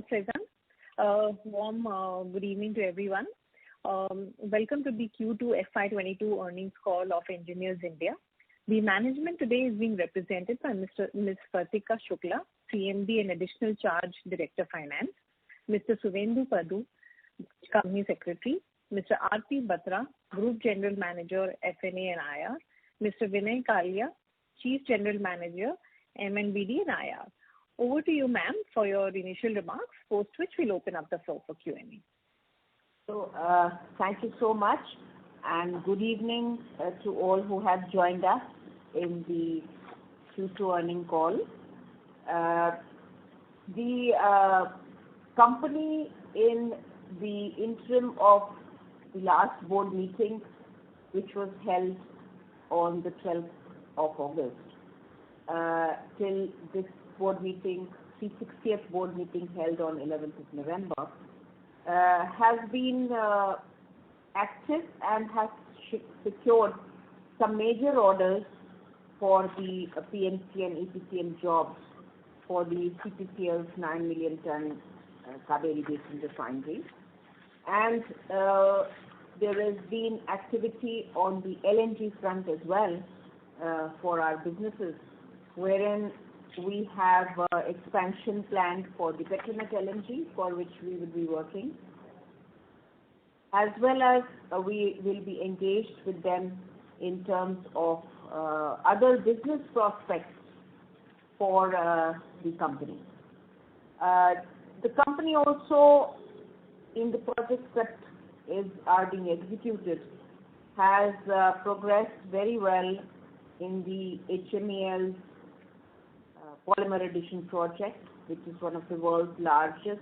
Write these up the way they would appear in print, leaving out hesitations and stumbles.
Faizan. Warm good evening to everyone. Welcome to the Q2 FY22 earnings call of Engineers India. The management today is being represented by Ms. Pratika Shukla, CMD and Additional Charge Director Finance, Mr. Suvendu Padu, Company Secretary, Mr. R.P. Batra, Group General Manager, F&A and IR, Mr. Vinay Kalia, Chief General Manager, M&BD and IR. Over to you, ma'am, for your initial remarks, post which we'll open up the floor for Q&A. So, thank you so much, and good evening to all who have joined us in the Q2 earnings call. The company, in the interim of the last board meeting, which was held on the 12th of August, till this board meeting, 360th board meeting held on 11th of November, has been active and has secured some major orders for the PMC and EPCM jobs for the CPCL's 9 million ton Kaveri Basin refinery. And there has been activity on the LNG front as well for our businesses, wherein we have expansion planned for the Petronet LNG, for which we will be working, as well as we will be engaged with them in terms of other business prospects for the company. The company also, in the projects that are being executed, has progressed very well in the HMEL polymer addition project, which is one of the world's largest.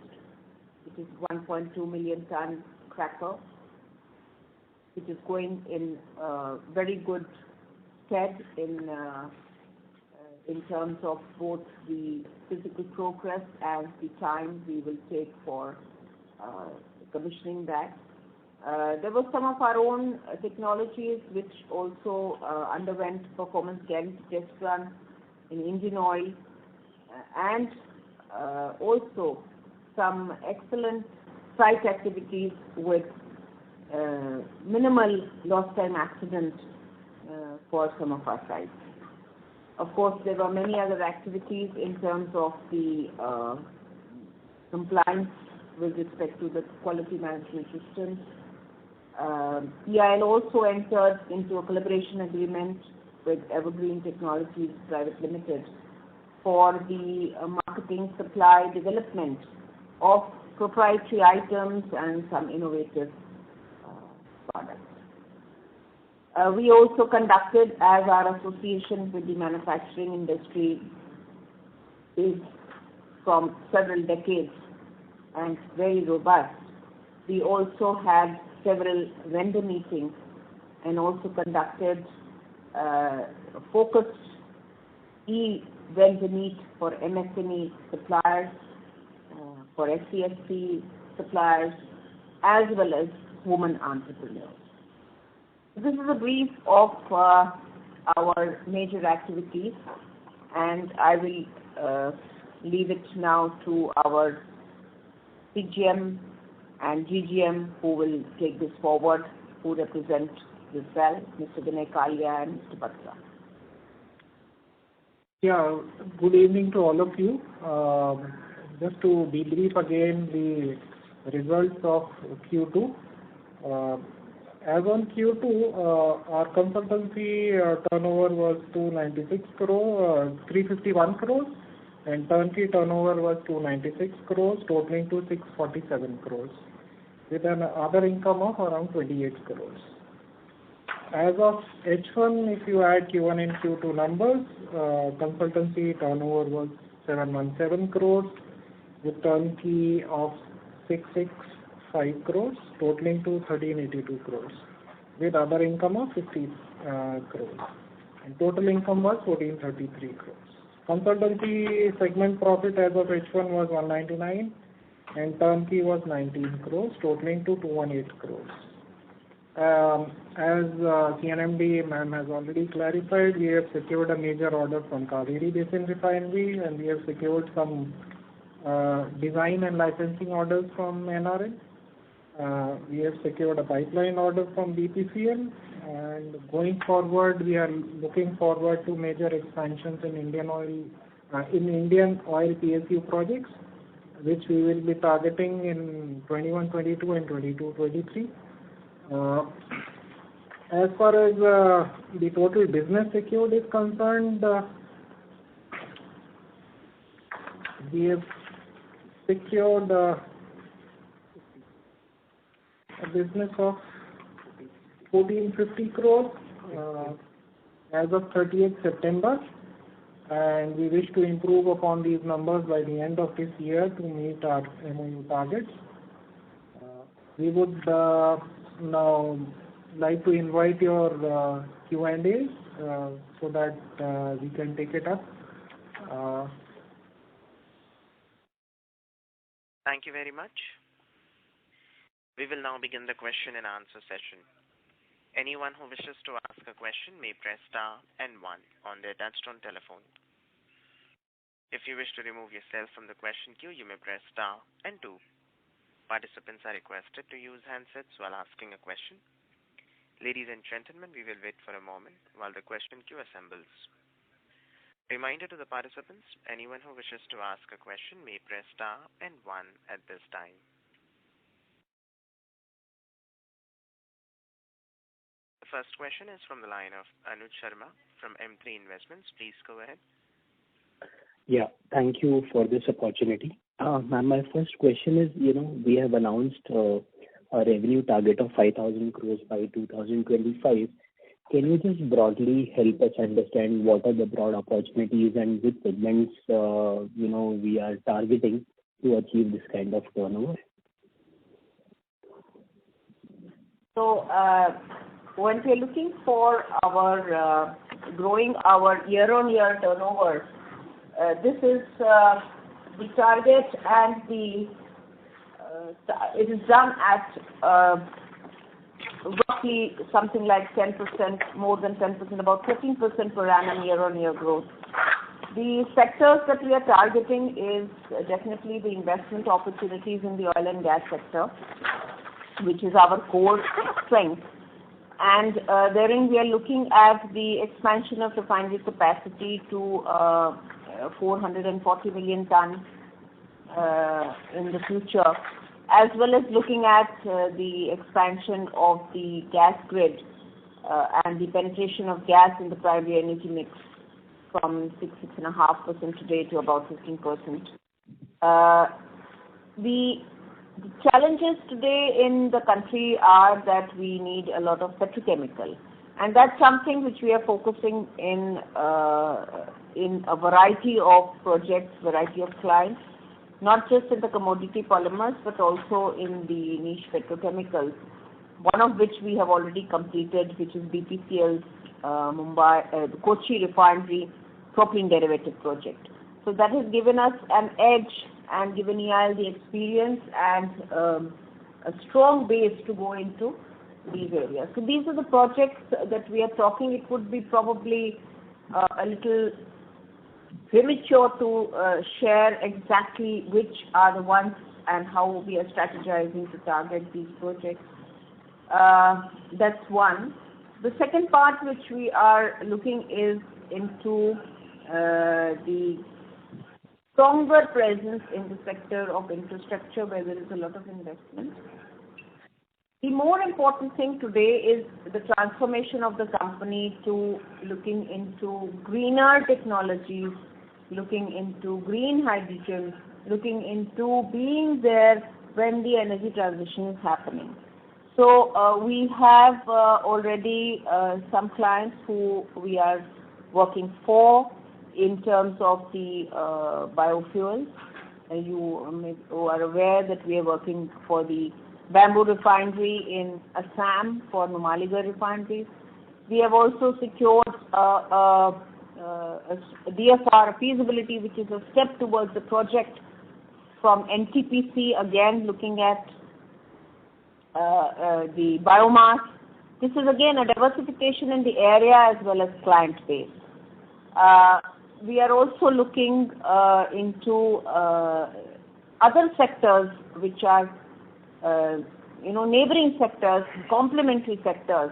It is 1.2 million ton cracker, which is going in very good stead in terms of both the physical progress and the time we will take for commissioning that. There were some of our own technologies which also underwent performance guarantee test run in engine oil, and also some excellent site activities with minimal lost time accident for some of our sites. Of course, there were many other activities in terms of the compliance with respect to the quality management systems. EIL also entered into a collaboration agreement with Evergreen Technologies Private Limited for the marketing, supply, development of proprietary items and some innovative products. We also conducted, as our association with the manufacturing industry is from several decades and very robust, we also had several vendor meetings and also conducted focused e-vendor meet for MSME suppliers, for SCSP suppliers, as well as women entrepreneurs. This is a brief of our major activities, and I will leave it now to our CGM and GGM who will take this forward, who represent this well, Mr. Vinay Kalia and Mr. Batra. Yeah, good evening to all of you. Just to debrief again the results of Q2. As on Q2, our consultancy turnover was 351 crores, and turnkey turnover was 296 crores, totaling to 647 crores, with an other income of around 28 crores. As of H1, if you add Q1 and Q2 numbers, consultancy turnover was 717 crores, with turnkey of 665 crores, totaling to 1382 crores, with other income of 50 crores. And total income was 1433 crores. Consultancy segment profit as of H1 was 199, and turnkey was 19 crores, totaling to 218 crores. As CNMD ma'am has already clarified, we have secured a major order from Kaveri Basin Refinery, and we have secured some design and licensing orders from NRL. We have secured a pipeline order from BPCL, and going forward, we are looking forward to major expansions in Indian oil PSU projects, which we will be targeting in 21-22 and 22-23. As far as the total business secured is concerned, we have secured a business of 1450 crores as of 30th September, and we wish to improve upon these numbers by the end of this year to meet our MOU targets. We would now like to invite your Q&As so that we can take it up. Thank you very much. We will now begin the question and answer session. Anyone who wishes to ask a question may press star and 1 on their touchtone telephone. If you wish to remove yourself from the question queue, you may press star and 2. Participants are requested to use handsets while asking a question. Ladies and gentlemen, we will wait for a moment while the question queue assembles. Reminder to the participants, anyone who wishes to ask a question may press star and 1 at this time. The first question is from the line of Anuj Sharma from M3 Investments. Please go ahead. Yeah, thank you for this opportunity. Ma'am, my first question is, we have announced a revenue target of 5,000 crores by 2025. Can you just broadly help us understand what are the broad opportunities and which segments, we are targeting to achieve this kind of turnover? So, when we are looking for our growing our year-on-year turnover, this is the target, and it is done at roughly something like 10%, more than 10%, about 13% per annum year-on-year growth. The sectors that we are targeting is definitely the investment opportunities in the oil and gas sector, which is our core strength. And therein we are looking at the expansion of refinery capacity to 440 million tons in the future, as well as looking at the expansion of the gas grid and the penetration of gas in the primary energy mix from 6.5% today to about 15%. The challenges today in the country are that we need a lot of petrochemical, and that's something which we are focusing in a variety of projects, variety of clients, not just in the commodity polymers, but also in the niche petrochemicals, one of which we have already completed, which is BPCL's Kochi refinery propylene derivative project. So that has given us an edge and given EIL the experience and a strong base to go into these areas. So these are the projects that we are talking. It would be probably a little premature to share exactly which are the ones and how we are strategizing to target these projects. That's one. The second part which we are looking is into the stronger presence in the sector of infrastructure where there is a lot of investment. The more important thing today is the transformation of the company to looking into greener technologies, looking into green hydrogen, looking into being there when the energy transition is happening. So we have already some clients who we are working for in terms of the biofuels. You are aware that we are working for the bamboo refinery in Assam for Numaligarh refineries. We have also secured a DFR, a feasibility, which is a step towards the project from NTPC, again looking at the biomass. This is again a diversification in the area as well as client base. We are also looking into other sectors which are neighboring sectors, complementary sectors,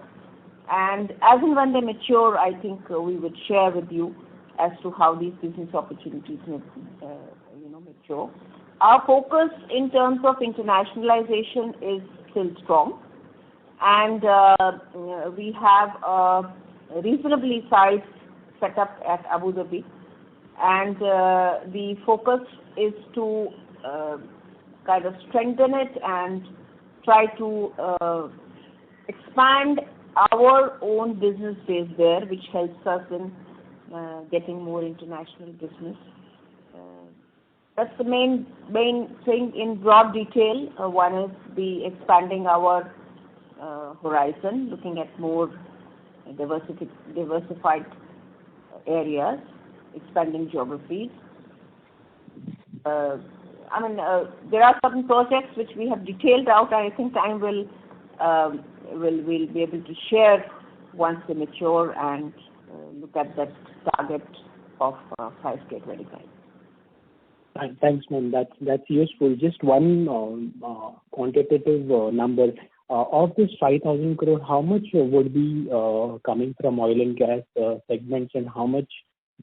and as and when they mature, I think we would share with you as to how these business opportunities mature. Our focus in terms of internationalization is still strong, and we have a reasonably sized setup at Abu Dhabi, and the focus is to kind of strengthen it and try to expand our own business base there, which helps us in getting more international business. That's the main thing in broad detail. One is expanding our horizon, looking at more diversified areas, expanding geographies. There are certain projects which we have detailed out. I think time will be able to share once they mature and look at that target of 5K25. Thanks, ma'am. That's useful. Just one quantitative number. Of this 5,000 crore, how much would be coming from oil and gas segments, and how much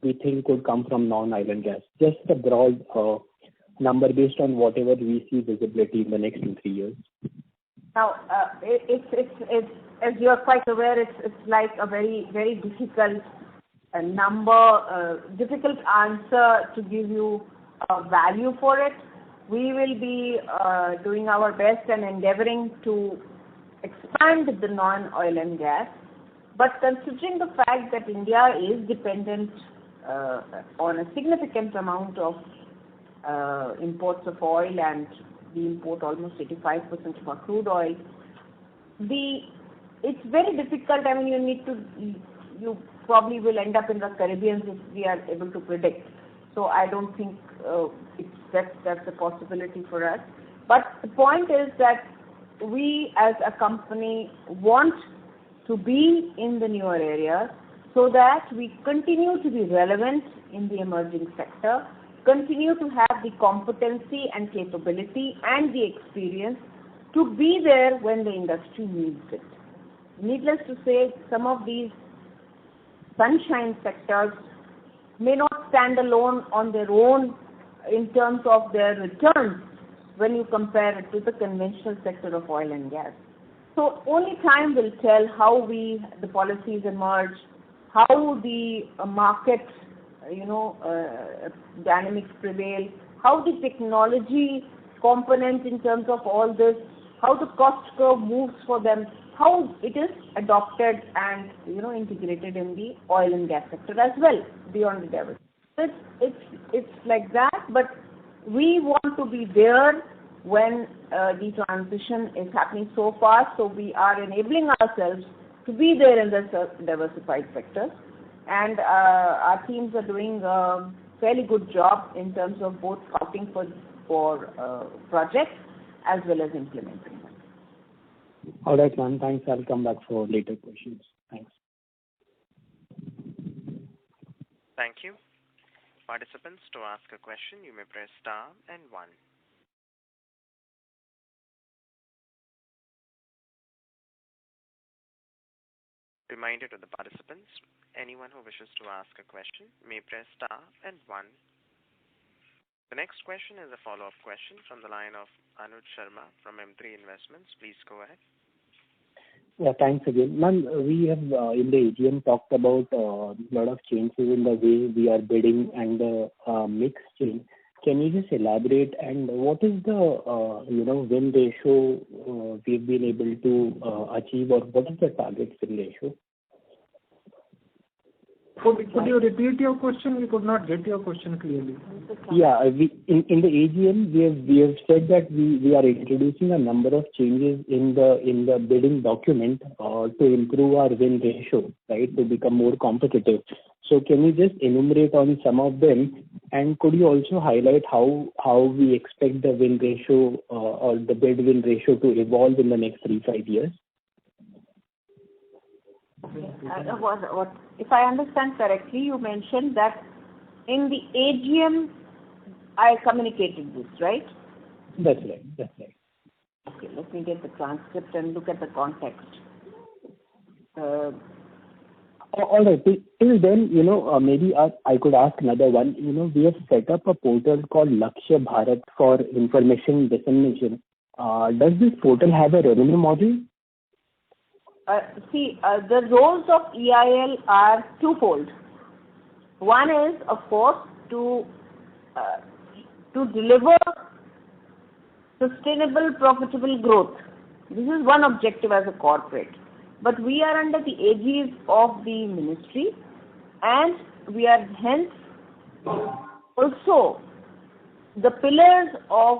we think could come from non-oil and gas? Just a broad number based on whatever we see visibility in the next 2-3 years. Now, it's as you are quite aware, it's like a very, very difficult number, difficult answer to give you a value for it. We will be doing our best and endeavoring to expand the non-oil and gas. But considering the fact that India is dependent on a significant amount of imports of oil, and we import almost 85% of our crude oil, it's very difficult. You probably will end up in the Caribbean if we are able to predict. So I don't think that's a possibility for us. But the point is that we as a company want to be in the newer areas so that we continue to be relevant in the emerging sector, continue to have the competency and capability and the experience to be there when the industry needs it. Needless to say, some of these sunshine sectors may not stand alone on their own in terms of their returns when you compare it to the conventional sector of oil and gas. So only time will tell how the policies emerge, how the market dynamics prevail, how the technology component in terms of all this, how the cost curve moves for them, how it is adopted and integrated in the oil and gas sector as well beyond the development. It's like that, but we want to be there when the transition is happening so fast. So we are enabling ourselves to be there in the diversified sectors, and our teams are doing a fairly good job in terms of both scouting for projects as well as implementing them. All right, ma'am. Thanks. I'll come back for later questions. Thanks. Thank you. Participants, to ask a question, you may press star and 1. Reminder to the participants, anyone who wishes to ask a question may press star and 1. The next question is a follow-up question from the line of Anuj Sharma from M3 Investments. Please go ahead. Yeah, thanks again. Ma'am, we have in the AGM talked about a lot of changes in the way we are bidding and the mix change. Can you just elaborate, and what is the win ratio we've been able to achieve, or what is the target win ratio? Could you repeat your question? We could not get your question clearly. Yeah, in the AGM we have said that we are introducing a number of changes in the bidding document to improve our win ratio, right, to become more competitive. So can you just enumerate on some of them, and could you also highlight how we expect the win ratio or the bid win ratio to evolve in the next 3-5 years? If I understand correctly, you mentioned that in the AGM I communicated this, right? That's right. Okay, let me get the transcript and look at the context. All right. Till then, maybe I could ask another one. We have set up a portal called Lakshya Bharat for information dissemination. Does this portal have a revenue model? The roles of EIL are twofold. One is, of course, to deliver sustainable, profitable growth. This is one objective as a corporate. But we are under the aegis of the ministry, and we are hence also the pillars of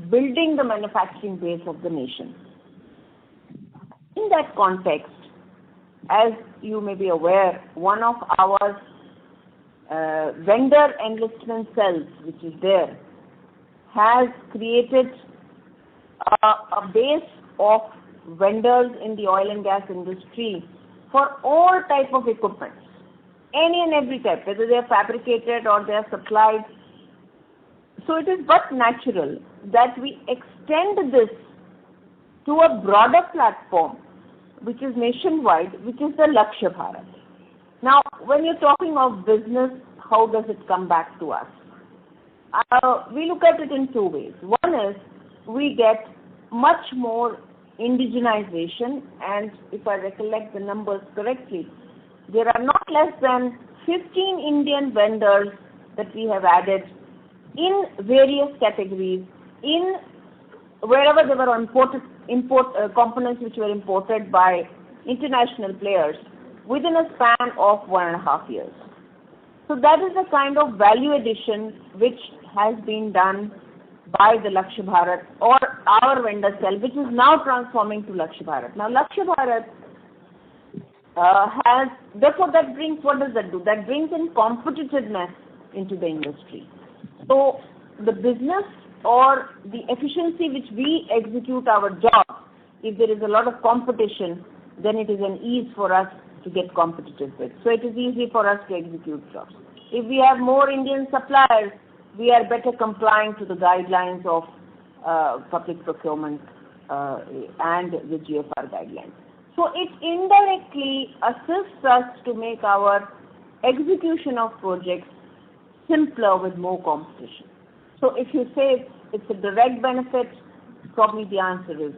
building the manufacturing base of the nation. In that context, as you may be aware, one of our vendor enlistment cells, which is there, has created a base of vendors in the oil and gas industry for all type of equipment, any and every type, whether they are fabricated or they are supplied. So it is but natural that we extend this to a broader platform, which is nationwide, which is the Lakshya Bharat. Now, when you're talking of business, how does it come back to us? We look at it in two ways. One is we get much more indigenization, and if I recollect the numbers correctly, there are not less than 15 Indian vendors that we have added in various categories, in wherever there were components which were imported by international players within a span of 1.5 years. So that is the kind of value addition which has been done by the Lakshya Bharat or our vendor cell, which is now transforming to Lakshya Bharat. Now, Lakshya Bharat therefore that brings, what does that do? That brings in competitiveness into the industry. So the business or the efficiency which we execute our job, if there is a lot of competition, then it is an ease for us to get competitive with. So it is easy for us to execute jobs. If we have more Indian suppliers, we are better complying to the guidelines of public procurement and the GFR guidelines. So it indirectly assists us to make our execution of projects simpler with more competition. So if you say it's a direct benefit, probably the answer is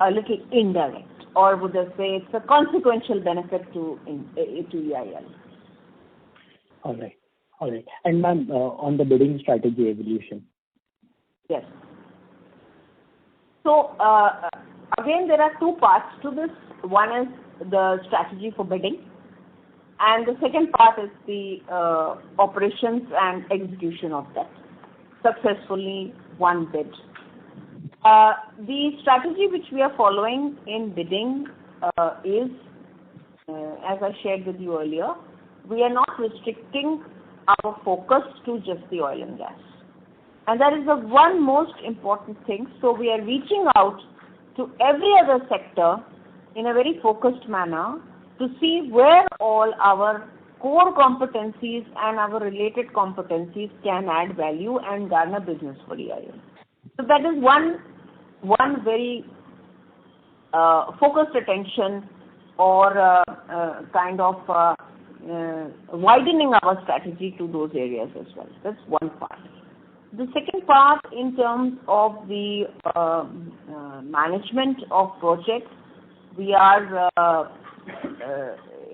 a little indirect, or would I say it's a consequential benefit to EIL. All right. And ma'am, on the bidding strategy evolution. Yes. So again, there are two parts to this. One is the strategy for bidding, and the second part is the operations and execution of that. Successfully one bid. The strategy which we are following in bidding is, as I shared with you earlier, we are not restricting our focus to just the oil and gas. And that is the one most important thing. So we are reaching out to every other sector in a very focused manner to see where all our core competencies and our related competencies can add value and garner business for EIL. So that is one very focused attention or kind of widening our strategy to those areas as well. That's one part. The second part, in terms of the management of projects, we are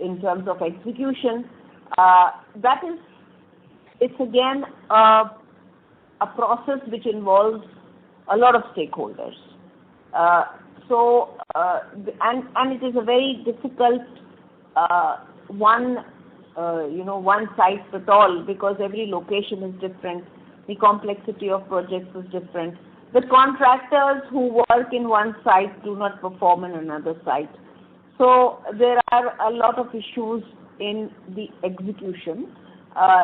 in terms of execution. It's again a process which involves a lot of stakeholders. And it is a very difficult one size fit all, because every location is different. The complexity of projects is different. The contractors who work in one site do not perform in another site. So there are a lot of issues in the execution.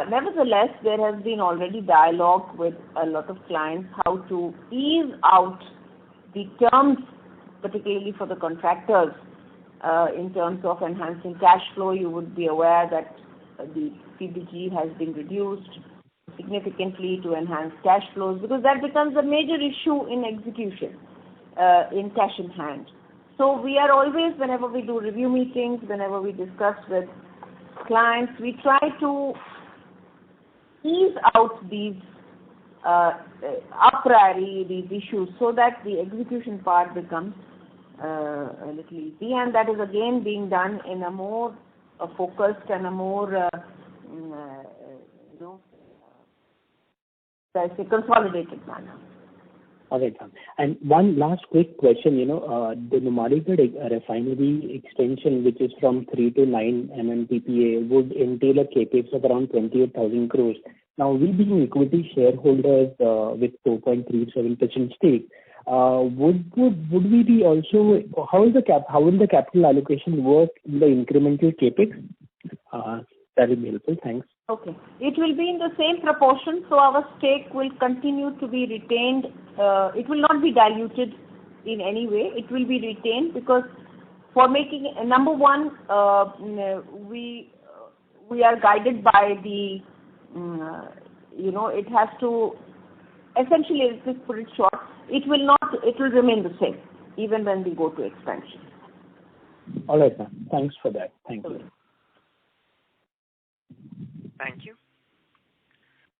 Nevertheless, there has been already dialogue with a lot of clients how to ease out the terms, particularly for the contractors, in terms of enhancing cash flow. You would be aware that the CBG has been reduced. significantly to enhance cash flows, because that becomes a major issue in execution, in cash in hand. So we are always, whenever we do review meetings, whenever we discuss with clients, we try to ease out these a priori, these issues, so that the execution part becomes a little easy, and that is again being done in a more focused and a more consolidated manner. All right, ma'am. And one last quick question, the Numaligarh refinery extension, which is from 3 to 9 MMTPA, would entail a capex of around 28,000 crores. Now, we being equity shareholders with 4.37% stake, would we be also, how will the capital allocation work in the incremental capex? That will be helpful. Thanks. Okay. It will be in the same proportion, so our stake will continue to be retained. It will not be diluted in any way. It will be retained, because for making, number one, we are guided by the, it has to, essentially, let's just put it short, it will remain the same, even when we go to expansion. All right, ma'am. Thanks for that. Thank you. Thank you.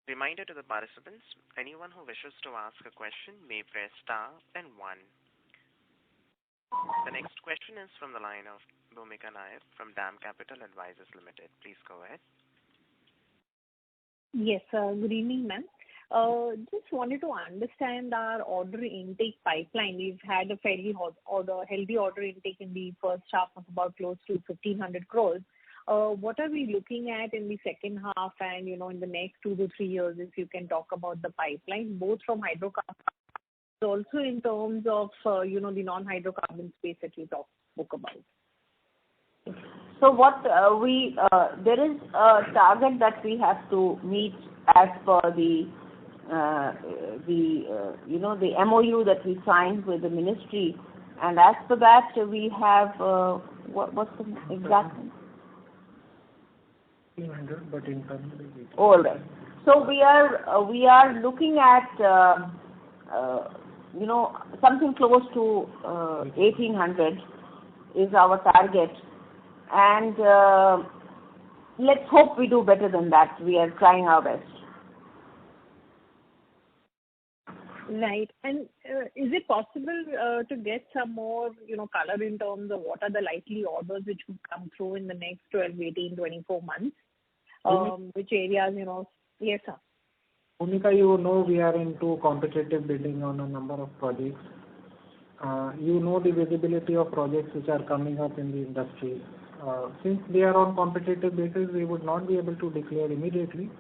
Reminder to the participants, anyone who wishes to ask a question may press star and 1. The next question is from the line of Bhumika Nair from DAM Capital Advisors Limited. Please go ahead. Yes, good evening, ma'am. Just wanted to understand our order intake pipeline. We've had a fairly healthy order intake in the first half of about close to 1,500 crores. What are we looking at in the second half and, in the next 2 to 3 years, if you can talk about the pipeline, both from hydrocarbons, also in terms of, the non-hydrocarbon space that you spoke about? So what there is a target that we have to meet as per the MOU that we signed with the ministry, and as per that we have what's the exact? 300, but internally. All right. So we are looking at something close to 1,800 is our target, and let's hope we do better than that. We are trying our best. Right. And is it possible to get some more, color in terms of what are the likely orders which would come through in the next 12, 18, 24 months? Which areas, Yes, sir. Bhumika, we are into competitive bidding on a number of projects. The visibility of projects which are coming up in the industry. Since they are on competitive basis, we would not be able to declare immediately.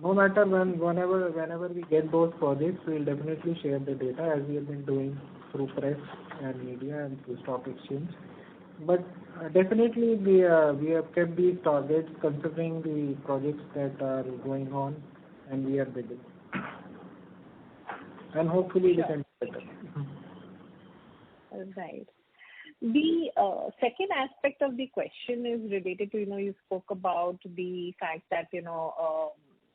No matter whenever we get those projects, we will definitely share the data, as we have been doing through press and media and through stock exchange. But definitely we have kept these targets considering the projects that are going on and we are bidding. And hopefully we can do better. Right. The second aspect of the question is related to, you spoke about the fact that,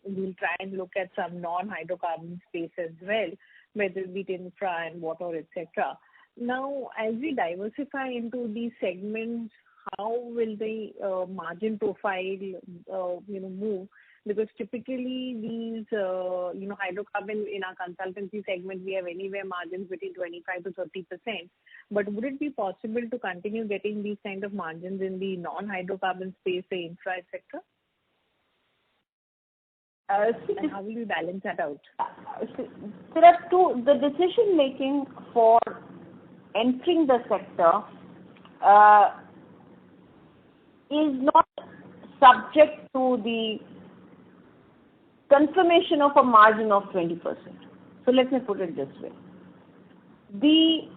we'll try and look at some non-hydrocarbon space as well, whether it be infra and water, etc. Now, as we diversify into these segments, how will the margin profile, move? Because typically these, hydrocarbon in our consultancy segment, we have anywhere margins between 25 to 30%. But would it be possible to continue getting these kind of margins in the non-hydrocarbon space, the infra, etc.? And how will you balance that out? There are two. The decision making for entering the sector is not subject to the confirmation of a margin of 20%. So let me put it this way. The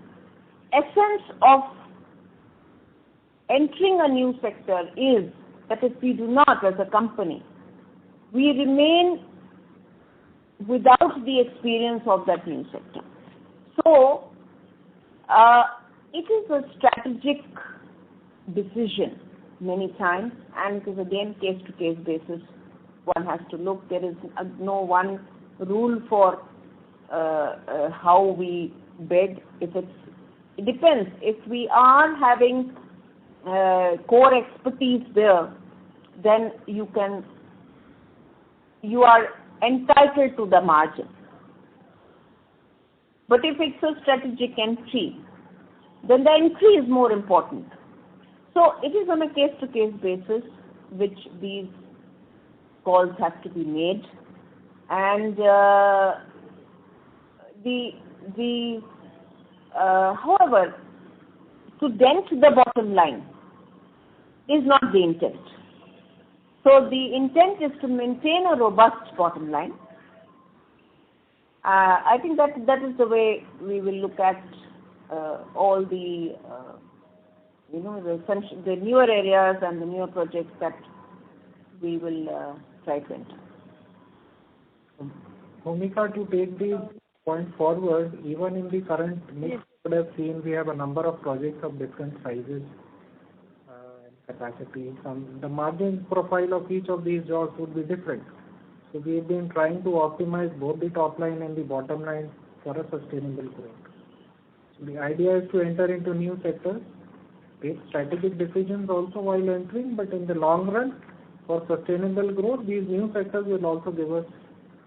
essence of entering a new sector is that if we do not, as a company, we remain without the experience of that new sector. So, it is a strategic decision many times, and it is again case-to-case basis one has to look. There is no one rule for how we bid. It depends. If we are having core expertise there, then you are entitled to the margin. But if it's a strategic entry, then the entry is more important. So it is on a case-to-case basis which these calls have to be made, and however, to dent the bottom line is not the intent. So the intent is to maintain a robust bottom line. I think that is the way we will look at all the the newer areas and the newer projects that we will try to enter. Bhumika, to take the point forward, even in the current mix, you would have seen we have a number of projects of different sizes and capacity. The margin profile of each of these jobs would be different. So we have been trying to optimize both the top line and the bottom line for a sustainable growth. So the idea is to enter into new sectors, take strategic decisions also while entering, but in the long run, for sustainable growth, these new sectors will also give us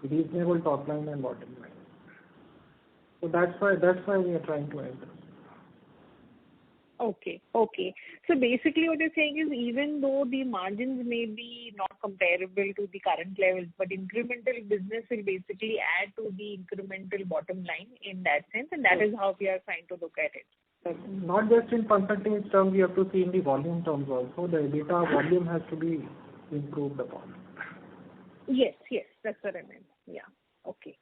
reasonable top line and bottom line. So that's why we are trying to enter. Okay. So basically what you're saying is, even though the margins may be not comparable to the current levels, but incremental business will basically add to the incremental bottom line in that sense, and that is how we are trying to look at it. Not just in percentage terms, we have to see in the volume terms also. The EBITDA volume has to be improved upon. Yes, that's what I meant. Yeah. Okay.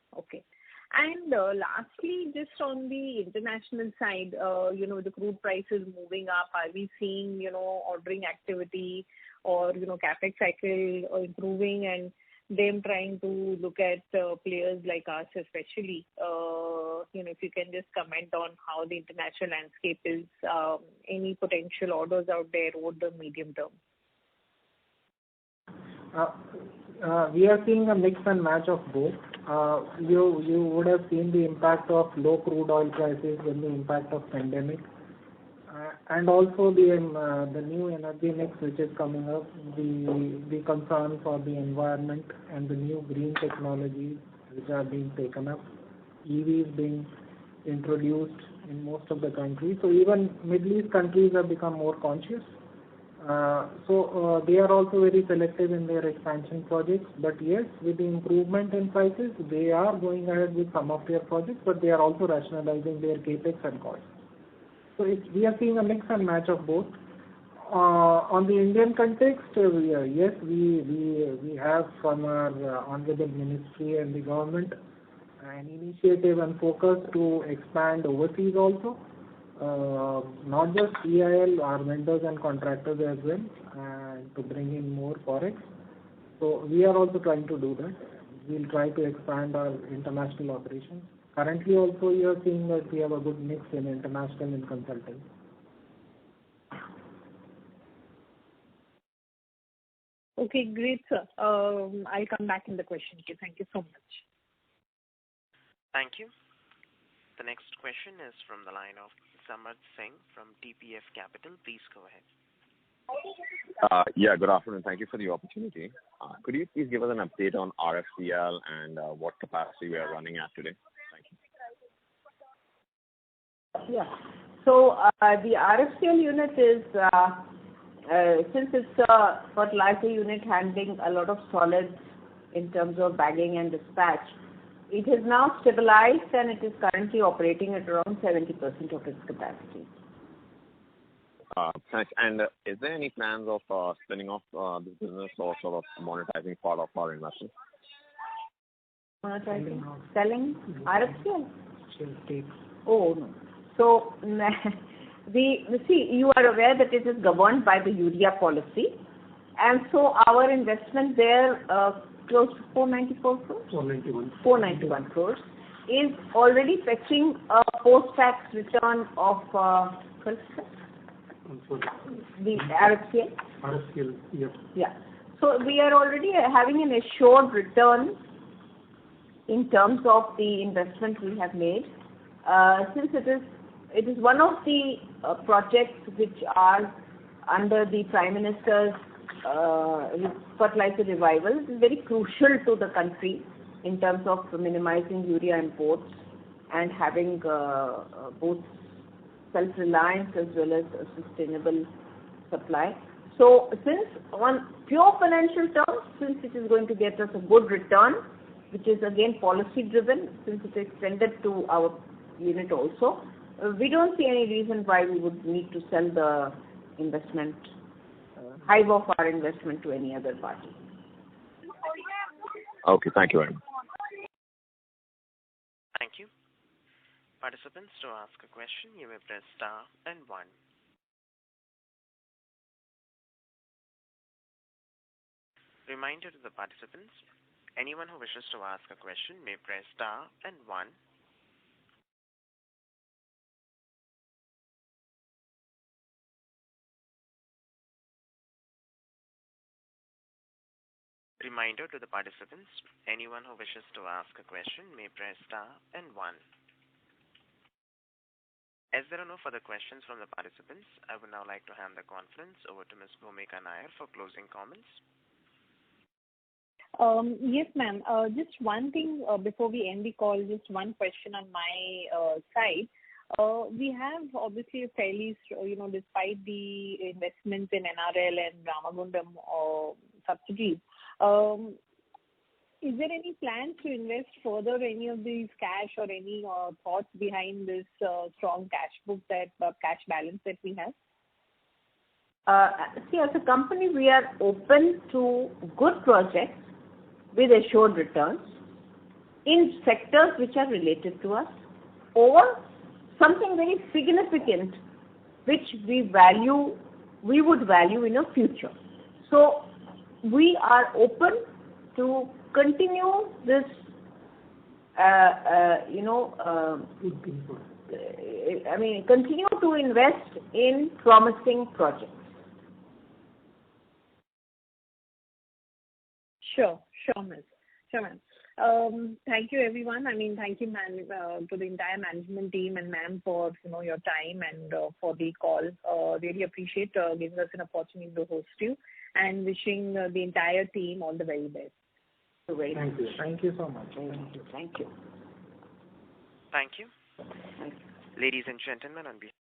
And lastly, just on the international side, the crude prices moving up, are we seeing, ordering activity or, capex cycle improving, and them trying to look at players like us especially? If you can just comment on how the international landscape is, any potential orders out there over the medium term? We are seeing a mix and match of both. You would have seen the impact of low crude oil prices and the impact of pandemic, and also the new energy mix which is coming up, the concern for the environment and the new green technologies which are being taken up, EVs being introduced in most of the countries. So even Middle East countries have become more conscious. So they are also very selective in their expansion projects. But yes, with the improvement in prices, they are going ahead with some of their projects, but they are also rationalizing their capex and costs. So we are seeing a mix and match of both. On the Indian context, yes, we have from our Honorable Ministry and the government an initiative and focus to expand overseas also. Not just EIL, our vendors and contractors as well, and to bring in more forex. So we are also trying to do that. We'll try to expand our international operations. Currently also you are seeing that we have a good mix in international and consulting. Okay, great, sir. I'll come back in the question queue. Thank you so much. Thank you. The next question is from the line of Samarth Singh from TPF Capital. Please go ahead. Good afternoon. Thank you for the opportunity. Could you please give us an update on RFCL and what capacity we are running at today? Thank you. Yeah. So the RFCL unit is, since it's a fertilizer unit handling a lot of solids in terms of bagging and dispatch, it has now stabilized and it is currently operating at around 70% of its capacity. Thanks. And is there any plans of spinning off this business or sort of monetizing part of our investment? Monetizing? Selling RFCL? Take. Oh, no. So, see, you are aware that it is governed by the urea policy, and so our investment there, close to 494 crores? 491 crores, is already fetching a post-tax return of 12%. The RFCL? RFCL, yes. Yeah. So we are already having an assured return in terms of the investment we have made. Since it is one of the projects which are under the Prime Minister's fertilizer revival. It is very crucial to the country in terms of minimizing urea imports and having both self-reliance as well as a sustainable supply. So since on pure financial terms, since it is going to get us a good return, which is again policy driven, since it is extended to our unit also, we don't see any reason why we would need to sell the investment, hive of our investment to any other party. Okay, thank you very much. Thank you. Participants, to ask a question, you may press star and 1. Reminder to the participants, anyone who wishes to ask a question may press star and 1. Reminder to the participants, anyone who wishes to ask a question may press star and 1. As there are no further questions from the participants, I would now like to hand the conference over to Ms. Bhumika Nair for closing comments. Yes, ma'am. Just one thing before we end the call, just one question on my side. We have obviously a fairly, despite the investments in NRL and Ramagundam subsidies, is there any plans to invest further any of these cash or any thoughts behind this strong cash balance that we have? See, as a company, we are open to good projects with assured returns in sectors which are related to us, or something very significant which we would value in a future. So we are open to continue this, continue to invest in promising projects. Sure, ma'am. Thank you, everyone. Thank you, ma'am, to the entire management team and ma'am for your time and for the call. Really appreciate giving us an opportunity to host you, and wishing the entire team all the very best. Thank you. Thank you so much. Thank you. Thank you. Ladies and gentlemen, on behalf